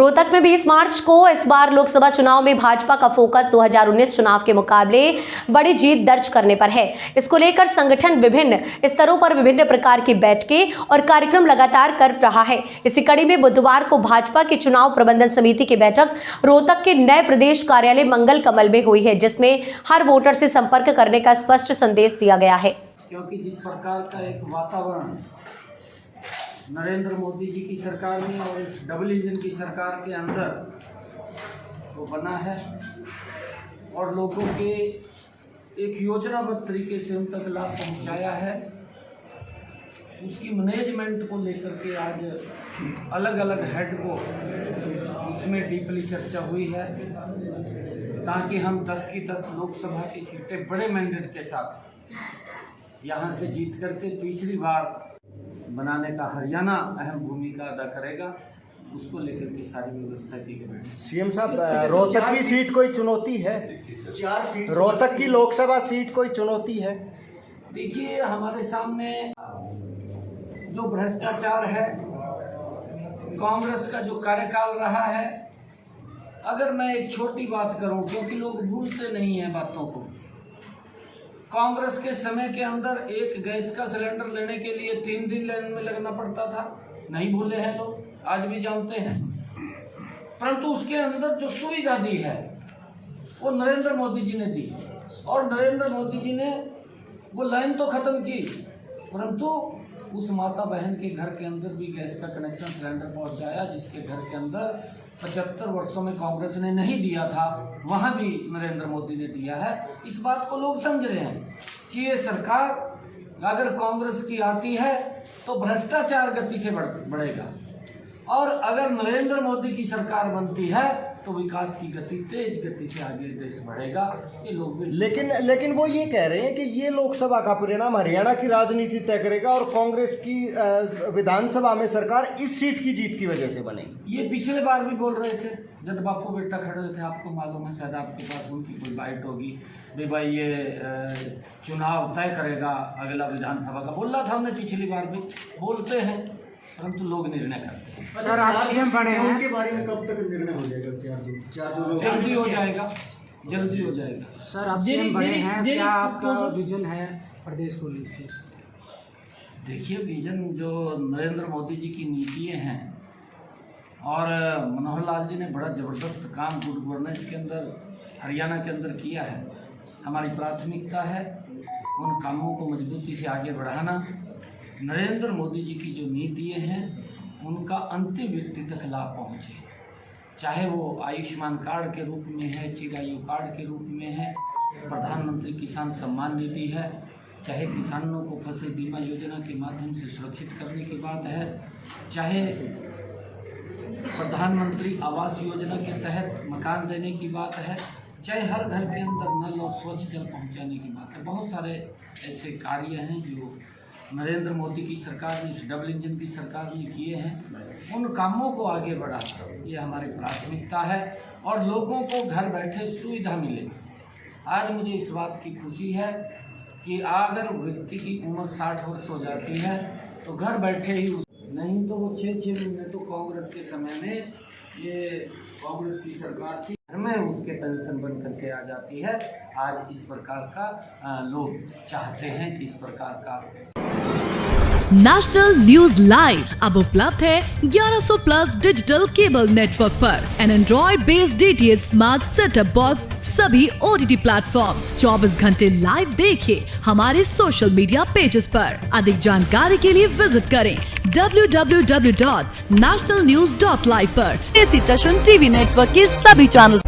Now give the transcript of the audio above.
रोहतक में 20 मार्च को इस बार लोकसभा चुनाव में भाजपा का फोकस 2019 चुनाव के मुकाबले बड़ी जीत दर्ज करने पर है। इसको लेकर संगठन विभिन्न स्तरों पर विभिन्न प्रकार की बैठकें और कार्यक्रम लगातार कर रहा है। इसी कड़ी में बुधवार को भाजपा की चुनाव प्रबंधन समिति की बैठक रोहतक के नए प्रदेश कार्यालय मंगल कमल में हुई है, जिसमें हर वोटर से संपर्क करने का स्पष्ट संदेश दिया गया है। क्योंकि जिस प्रकार का एक वातावरण नरेंद्र मोदी जी की सरकार में और इस डबल इंजन की सरकार के अंदर वो बना है और लोगों के एक योजनाबद्ध तरीके से उन तक लाभ पहुंचाया है, उसकी मैनेजमेंट को लेकर के आज अलग अलग हेड को उसमें डीपली चर्चा हुई है, ताकि हम 10 की 10 लोकसभा की सीटें बड़े मैंडेट के साथ यहाँ से जीत करके तीसरी बार बनाने का हरियाणा अहम भूमिका अदा करेगा। उसको लेकर के सारी व्यवस्था की गई। सीएम साहब, रोहतक की सीट कोई चुनौती है? 4 सीट रोहतक की लोकसभा सीट कोई चुनौती है? देखिए, हमारे सामने जो भ्रष्टाचार है, कांग्रेस का जो कार्यकाल रहा है, अगर मैं एक छोटी बात करूं, क्योंकि लोग भूलते नहीं हैं बातों को, कांग्रेस के समय के अंदर एक गैस का सिलेंडर लेने के लिए 3 दिन लाइन में लगना पड़ता था। नहीं भूले हैं लोग, आज भी जानते हैं। परंतु उसके अंदर जो सुविधा दी है वो नरेंद्र मोदी जी ने दी, और नरेंद्र मोदी जी ने वो लाइन तो खत्म की, परंतु उस माता बहन के घर के अंदर भी गैस का कनेक्शन सिलेंडर पहुंचाया, जिसके घर के अंदर 75 वर्षों में कांग्रेस ने नहीं दिया था, वहां भी नरेंद्र मोदी ने दिया है। इस बात को लोग समझ रहे हैं कि ये सरकार अगर कांग्रेस की आती है तो भ्रष्टाचार गति से बढ़ेगा, और अगर नरेंद्र मोदी की सरकार बनती है तो विकास की गति तेज गति से आगे देश बढ़ेगा। ये लोग लेकिन वो ये कह रहे हैं कि ये लोकसभा का परिणाम हरियाणा की राजनीति तय करेगा और कांग्रेस की विधानसभा में सरकार इस सीट की जीत की वजह से बनेगी। ये पिछले बार भी बोल रहे थे, जब बापू बेटा खड़े हुए थे, आपको मालूम है, शायद आपके पास उनकी कोई बाइट होगी, भाई ये चुनाव तय करेगा अगला विधानसभा का, बोल रहा था हमने पिछली बार भी। बोलते हैं परंतु लोग निर्णय करते हैं। सर, आप सीएम बने हैं, उनके बारे में कब तक निर्णय हो जाएगा? जल्दी हो जाएगा, जल्दी हो जाएगा। सर, आप सीएम बने हैं, क्या आपका विजन है प्रदेश को लेकर? देखिए, विजन जो नरेंद्र मोदी जी की नीतियाँ हैं, और मनोहर लाल जी ने बड़ा ज़बरदस्त काम गुड गवर्नेंस के अंदर हरियाणा के अंदर किया है। हमारी प्राथमिकता है उन कामों को मजबूती से आगे बढ़ाना। नरेंद्र मोदी जी की जो नीतियाँ हैं उनका अंतिम व्यक्ति तक लाभ पहुँचे, चाहे वो आयुष्मान कार्ड के रूप में है, चिरायु कार्ड के रूप में है, प्रधानमंत्री किसान सम्मान निधि है, चाहे किसानों को फसल बीमा योजना के माध्यम से सुरक्षित करने की बात है, चाहे प्रधानमंत्री आवास योजना के तहत मकान देने की बात है, चाहे हर घर के अंदर नल और स्वच्छ जल पहुंचाने की बात है। बहुत सारे ऐसे कार्य हैं जो नरेंद्र मोदी की सरकार ने, डबल इंजन की सरकार ने किए हैं। उन कामों को आगे बढ़ा, ये हमारी प्राथमिकता है, और लोगों को घर बैठे सुविधा मिले। आज मुझे इस बात की खुशी है कि अगर व्यक्ति की उम्र 60 वर्ष हो जाती है तो घर बैठे ही, नहीं तो वो 6 महीने तो कांग्रेस के समय में, ये कांग्रेस की सरकार थी, घर में उसके पेंशन बन करके आ जाती है। आज इस प्रकार का लोग चाहते हैं कि इस प्रकार का नेशनल न्यूज लाइव अब उपलब्ध है 1100 प्लस डिजिटल केबल नेटवर्क पर an Android based DTH smart setup box, सभी OTT प्लेटफॉर्म। 24 घंटे लाइव देखिए हमारे सोशल मीडिया पेजेस पर। अधिक जानकारी के लिए विजिट करें www.nationalnews.live पर। टीवी नेटवर्क के सभी चैनल